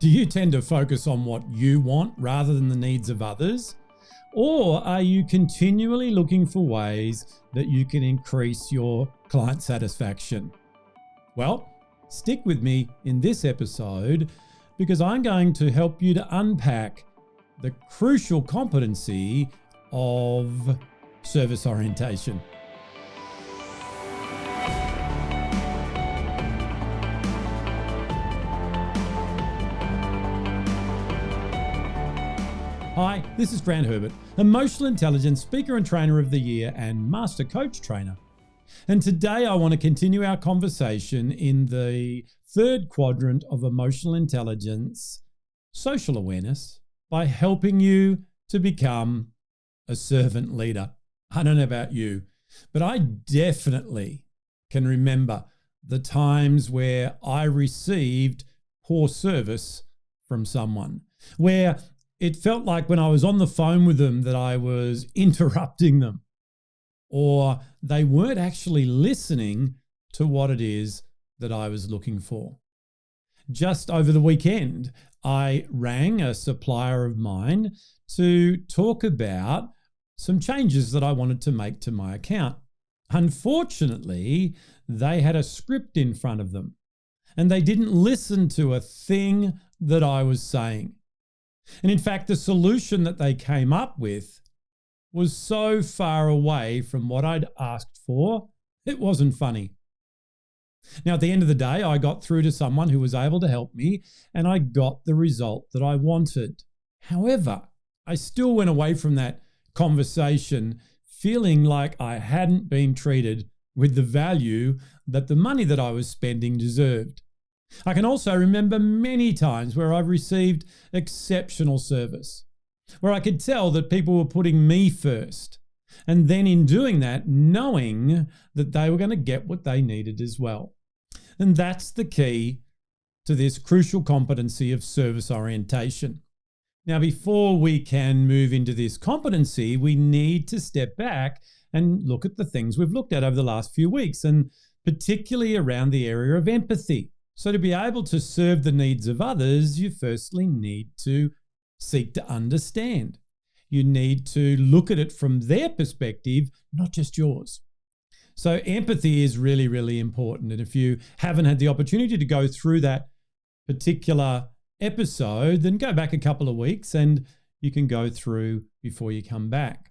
Do you tend to focus on what you want rather than the needs of others? Or are you continually looking for ways that you can increase your client satisfaction? Well, stick with me in this episode because I'm going to help you to unpack the crucial competency of service orientation. Hi, this is Grant Herbert, Emotional Intelligence Speaker and Trainer of the Year and Master Coach Trainer. And today I want to continue our conversation in the third quadrant of emotional intelligence, social awareness, by helping you to become a servant leader. I don't know about you, but I definitely can remember the times where I received poor service from someone, where it felt like when I was on the phone with them that I was interrupting them, or they weren't actually listening to what it is that I was looking for. Just over the weekend, I rang a supplier of mine to talk about some changes that I wanted to make to my account. Unfortunately, they had a script in front of them, and they didn't listen to a thing that I was saying. And in fact, the solution that they came up with was so far away from what I'd asked for, it wasn't funny. Now, at the end of the day, I got through to someone who was able to help me, and I got the result that I wanted. However, I still went away from that conversation feeling like I hadn't been treated with the value that the money that I was spending deserved. I can also remember many times where I've received exceptional service, where I could tell that people were putting me first, and then in doing that, knowing that they were going to get what they needed as well. And that's the key to this crucial competency of service orientation. Now, before we can move into this competency, we need to step back and look at the things we've looked at over the last few weeks, and particularly around the area of empathy. So to be able to serve the needs of others, you firstly need to seek to understand. You need to look at it from their perspective, not just yours. So empathy is really, really important. And if you haven't had the opportunity to go through that particular episode, then go back a couple of weeks and you can go through before you come back.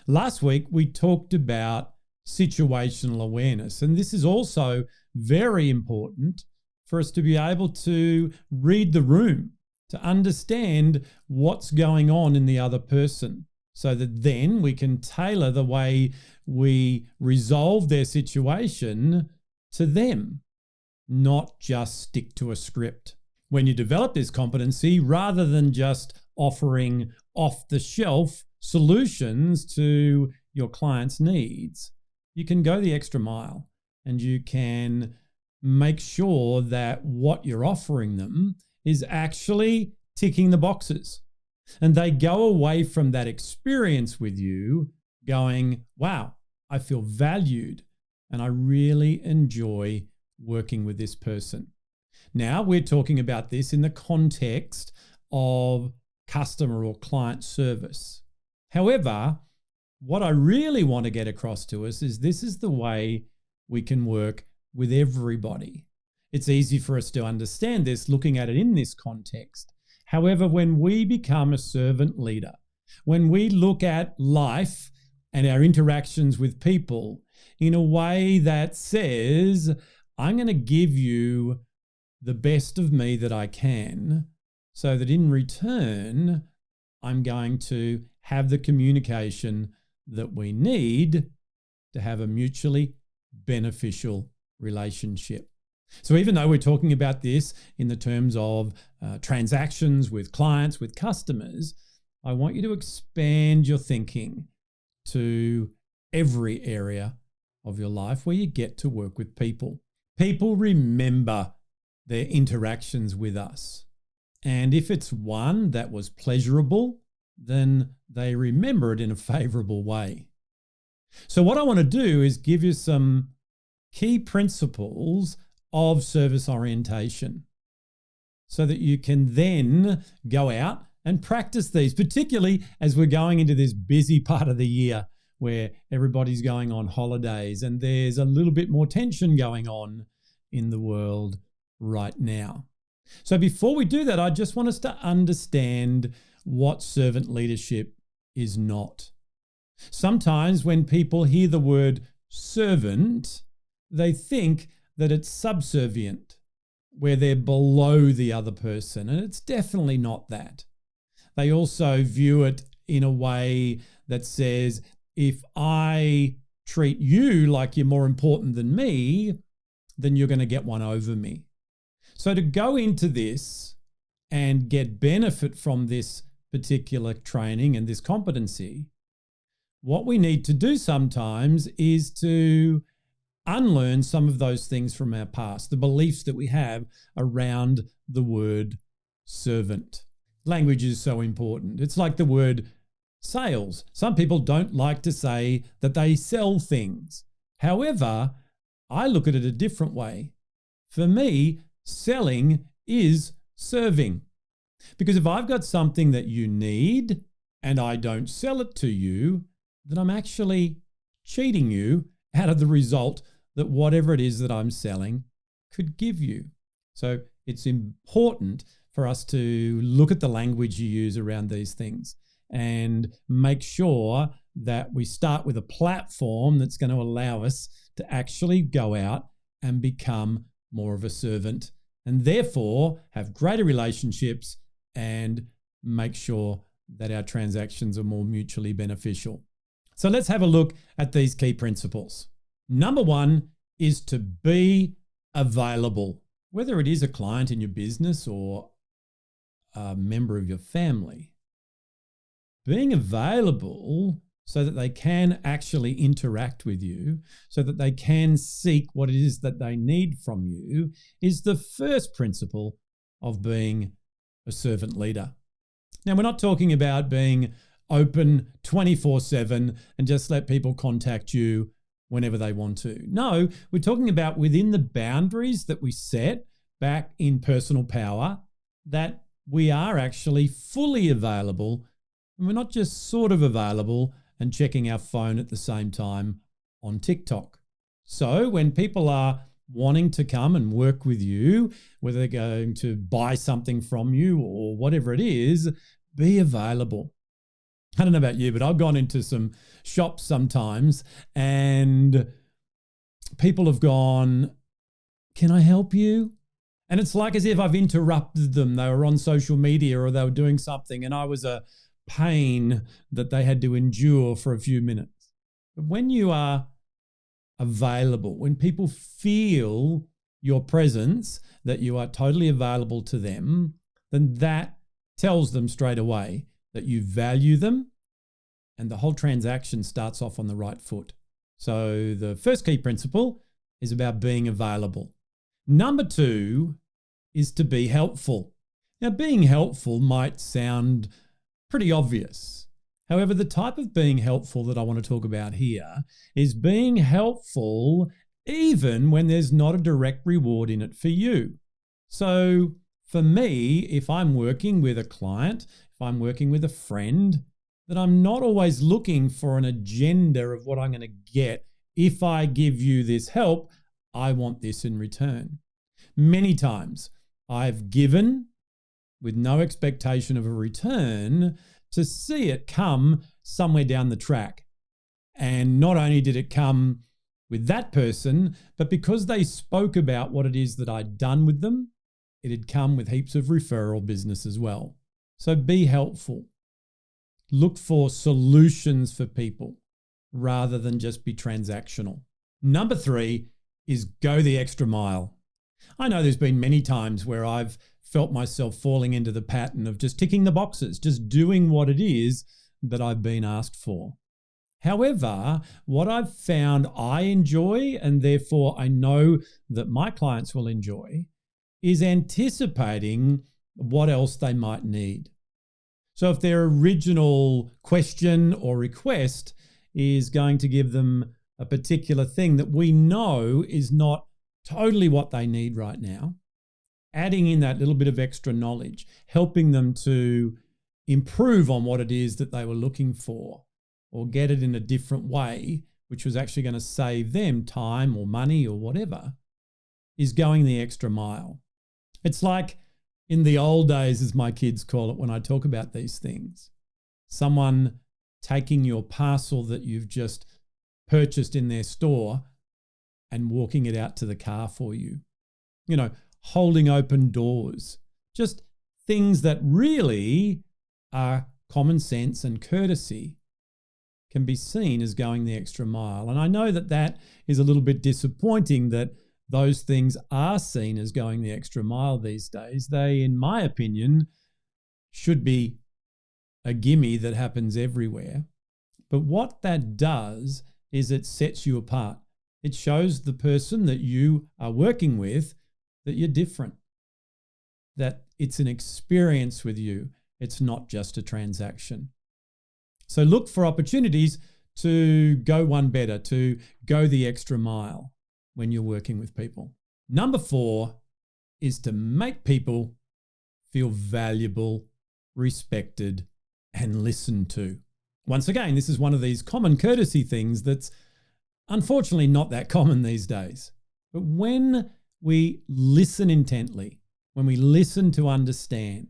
Last week, we talked about situational awareness, and this is also very important for us to be able to read the room, to understand what's going on in the other person, so that then we can tailor the way we resolve their situation to them, not just stick to a script. When you develop this competency, rather than just offering off-the-shelf solutions to your client's needs, you can go the extra mile and you can make sure that what you're offering them is actually ticking the boxes. And they go away from that experience with you going, wow, I feel valued and I really enjoy working with this person. Now we're talking about this in the context of customer or client service. However, what I really want to get across to us is this is the way we can work with everybody. It's easy for us to understand this looking at it in this context. However, when we become a servant leader, when we look at life and our interactions with people in a way that says, I'm going to give you the best of me that I can, so that in return, I'm going to have the communication that we need to have a mutually beneficial relationship. So even though we're talking about this in the terms of transactions with clients, with customers, I want you to expand your thinking to every area of your life where you get to work with people. People remember their interactions with us. And if it's one that was pleasurable, then they remember it in a favorable way. So what I want to do is give you some key principles of service orientation. so that you can then go out and practice these, particularly as we're going into this busy part of the year where everybody's going on holidays and there's a little bit more tension going on in the world right now. So before we do that, I just want us to understand what servant leadership is not. Sometimes when people hear the word servant, they think that it's subservient, where they're below the other person, and it's definitely not that. They also view it in a way that says, if I treat you like you're more important than me, then you're going to get one over me. So to go into this and get benefit from this particular training and this competency, what we need to do sometimes is to unlearn some of those things from our past, the beliefs that we have around the word servant. Language is so important. It's like the word sales. Some people don't like to say that they sell things. However, I look at it a different way. For me, selling is serving. Because if I've got something that you need and I don't sell it to you, then I'm actually cheating you out of the result that whatever it is that I'm selling could give you. So it's important for us to look at the language you use around these things and make sure that we start with a platform that's going to allow us to actually go out and become more of a servant and therefore have greater relationships and make sure that our transactions are more mutually beneficial. So let's have a look at these key principles. Number one is to be available, whether it is a client in your business or a member of your family. Being available so that they can actually interact with you, so that they can seek what it is that they need from you, is the first principle of being a servant leader. Now, we're not talking about being open 24/7 and just let people contact you whenever they want to. No, we're talking about within the boundaries that we set back in personal power, that we are actually fully available. And we're not just sort of available and checking our phone at the same time on TikTok. So when people are wanting to come and work with you, whether they're going to buy something from you or whatever it is, be available. I don't know about you, but I've gone into some shops sometimes and people have gone, "Can I help you?" And it's like as if I've interrupted them. They were on social media or they were doing something and I was a pain that they had to endure for a few minutes. But when you are available, when people feel your presence, that you are totally available to them, then that tells them straight away that you value them and the whole transaction starts off on the right foot. So the first key principle is about being available. Number two is to be helpful. Now, being helpful might sound pretty obvious. However, the type of being helpful that I want to talk about here is being helpful even when there's not a direct reward in it for you. So for me, if I'm working with a client, if I'm working with a friend, that I'm not always looking for an agenda of what I'm going to get. If I give you this help, I want this in return. Many times I've given with no expectation of a return to see it come somewhere down the track. And not only did it come with that person, but because they spoke about what it is that I'd done with them, it had come with heaps of referral business as well. So be helpful. Look for solutions for people rather than just be transactional. Number three is go the extra mile. I know there's been many times where I've felt myself falling into the pattern of just ticking the boxes, just doing what it is that I've been asked for. However, what I've found I enjoy, and therefore I know that my clients will enjoy, is anticipating what else they might need. So if their original question or request is going to give them a particular thing that we know is not totally what they need right now, adding in that little bit of extra knowledge, helping them to improve on what it is that they were looking for or get it in a different way, which was actually going to save them time or money or whatever, is going the extra mile. It's like in the old days, as my kids call it when I talk about these things, someone taking your parcel that you've just purchased in their store and walking it out to the car for you. You know, holding open doors, just things that really are common sense and courtesy can be seen as going the extra mile. And I know that that is a little bit disappointing that those things are seen as going the extra mile these days. They, in my opinion, should be a gimme that happens everywhere. But what that does is it sets you apart. It shows the person that you are working with that you're different, that it's an experience with you. It's not just a transaction. So look for opportunities to go one better, to go the extra mile when you're working with people. Number 4 is to make people feel valuable, respected, and listened to. Once again, this is one of these common courtesy things that's unfortunately not that common these days. But when we listen intently, when we listen to understand,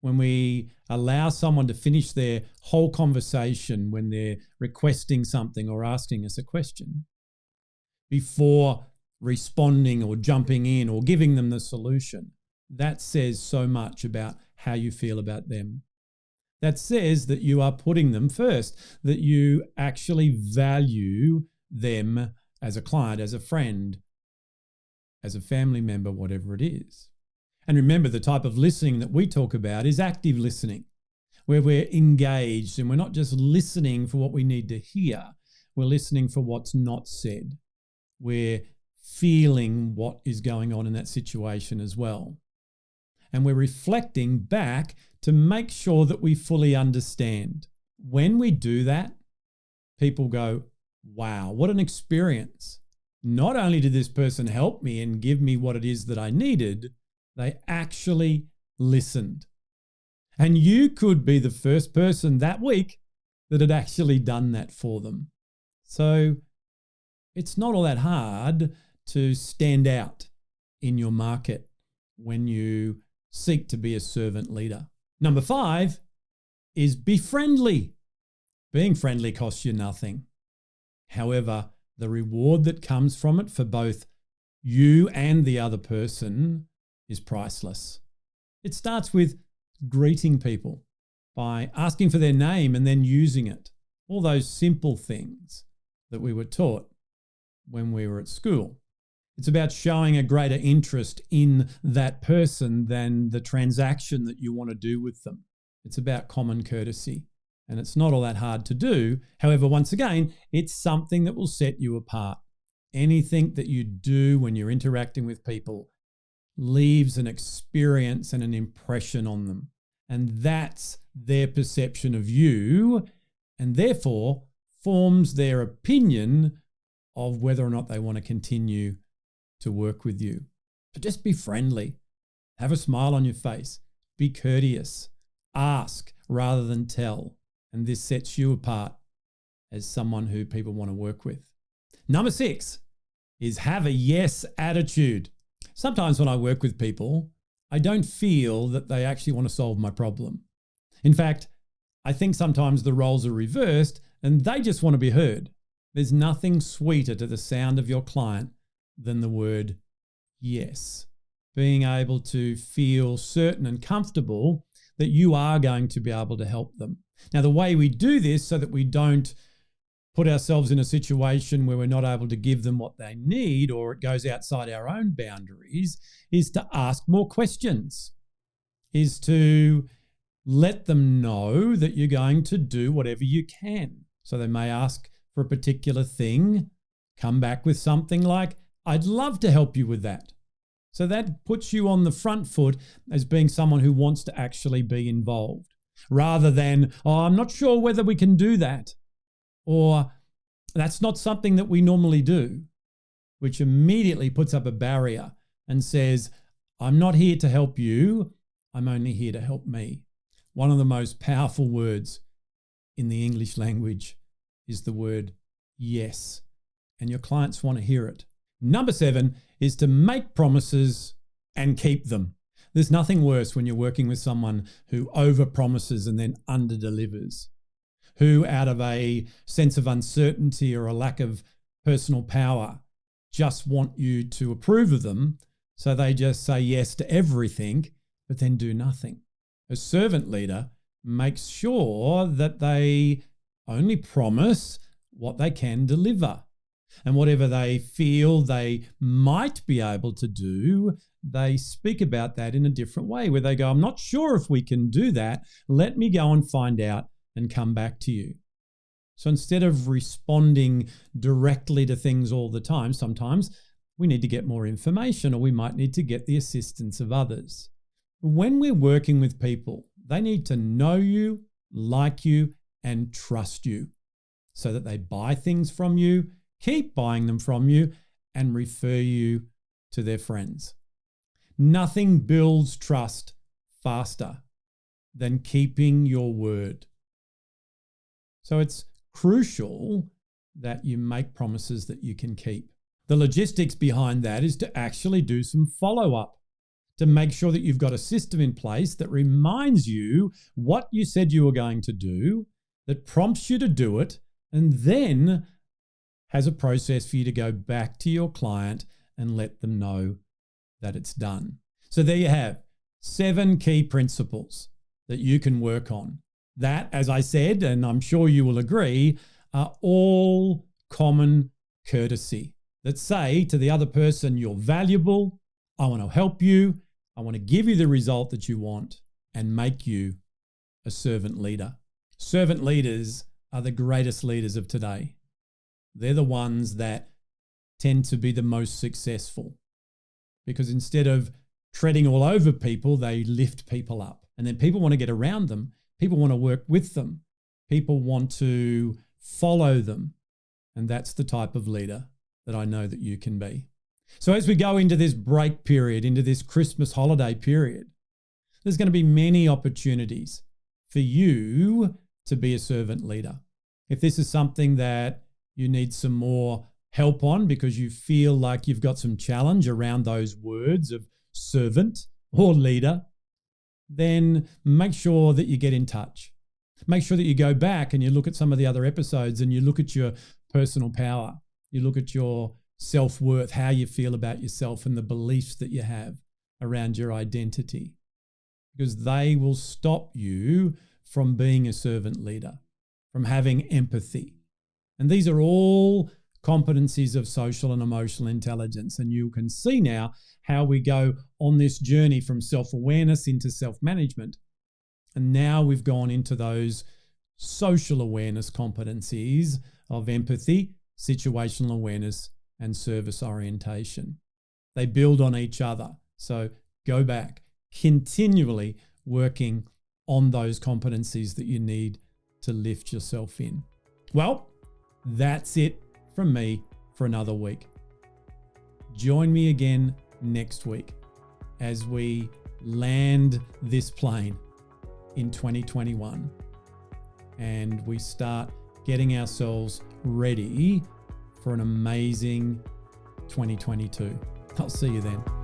when we allow someone to finish their whole conversation when they're requesting something or asking us a question, before responding or jumping in or giving them the solution, that says so much about how you feel about them. That says that you are putting them first, that you actually value them as a client, as a friend, as a family member, whatever it is. And remember, the type of listening that we talk about is active listening, where we're engaged and we're not just listening for what we need to hear. We're listening for what's not said. We're feeling what is going on in that situation as well. And we're reflecting back to make sure that we fully understand. When we do that, people go, wow, what an experience. Not only did this person help me and give me what it is that I needed, they actually listened. And you could be the first person that week that had actually done that for them. So it's not all that hard to stand out in your market when you seek to be a servant leader. Number 5 is be friendly. Being friendly costs you nothing. However, the reward that comes from it for both you and the other person is priceless. It starts with greeting people by asking for their name and then using it. All those simple things that we were taught when we were at school. It's about showing a greater interest in that person than the transaction that you want to do with them. It's about common courtesy, and it's not all that hard to do. However, once again, it's something that will set you apart. Anything that you do when you're interacting with people leaves an experience and an impression on them. And that's their perception of you, and therefore forms their opinion of whether or not they want to continue to work with you. So just be friendly. Have a smile on your face. Be courteous. Ask rather than tell. And this sets you apart as someone who people want to work with. Number 6 is have a yes attitude. Sometimes when I work with people, I don't feel that they actually want to solve my problem. In fact, I think sometimes the roles are reversed and they just want to be heard. There's nothing sweeter to the sound of your client than the word yes. Being able to feel certain and comfortable that you are going to be able to help them. Now, the way we do this so that we don't put ourselves in a situation where we're not able to give them what they need or it goes outside our own boundaries is to ask more questions, is to let them know that you're going to do whatever you can. So they may ask for a particular thing, come back with something like, I'd love to help you with that. So that puts you on the front foot as being someone who wants to actually be involved, rather than, oh, I'm not sure whether we can do that, or that's not something that we normally do, which immediately puts up a barrier and says, I'm not here to help you. I'm only here to help me. One of the most powerful words in the English language is the word yes, and your clients want to hear it. Number 7 is to make promises and keep them. There's nothing worse when you're working with someone who overpromises and then underdelivers, who out of a sense of uncertainty or a lack of personal power just want you to approve of them, so they just say yes to everything but then do nothing. A servant leader makes sure that they only promise what they can deliver. And whatever they feel they might be able to do, they speak about that in a different way, where they go, I'm not sure if we can do that. Let me go and find out and come back to you. So instead of responding directly to things all the time, sometimes we need to get more information, or we might need to get the assistance of others. When we're working with people, they need to know you, like you, and trust you so that they buy things from you, keep buying them from you, and refer you to their friends. Nothing builds trust faster than keeping your word. So it's crucial that you make promises that you can keep. The logistics behind that is to actually do some follow-up, to make sure that you've got a system in place that reminds you what you said you were going to do, that prompts you to do it, and then has a process for you to go back to your client and let them know that it's done. So there you have 7 key principles that you can work on. That, as I said, and I'm sure you will agree, are all common courtesy that say to the other person, you're valuable, I want to help you, I want to give you the result that you want, and make you a servant leader. Servant leaders are the greatest leaders of today. They're the ones that tend to be the most successful, because instead of treading all over people, they lift people up. And then people want to get around them. People want to work with them. People want to follow them. And that's the type of leader that I know that you can be. So as we go into this break period, into this Christmas holiday period, there's going to be many opportunities for you to be a servant leader. If this is something that you need some more help on because you feel like you've got some challenge around those words of servant or leader, then make sure that you get in touch. Make sure that you go back and you look at some of the other episodes and you look at your personal power. You look at your self-worth, how you feel about yourself, and the beliefs that you have around your identity, because they will stop you from being a servant leader, from having empathy. And these are all competencies of social and emotional intelligence. And you can see now how we go on this journey from self-awareness into self-management. And now we've gone into those social awareness competencies of empathy, situational awareness, and service orientation. They build on each other. So go back, continually working on those competencies that you need to lift yourself in. Well, that's it from me for another week. Join me again next week as we land this plane in 2021 and we start getting ourselves ready for an amazing 2022. I'll see you then.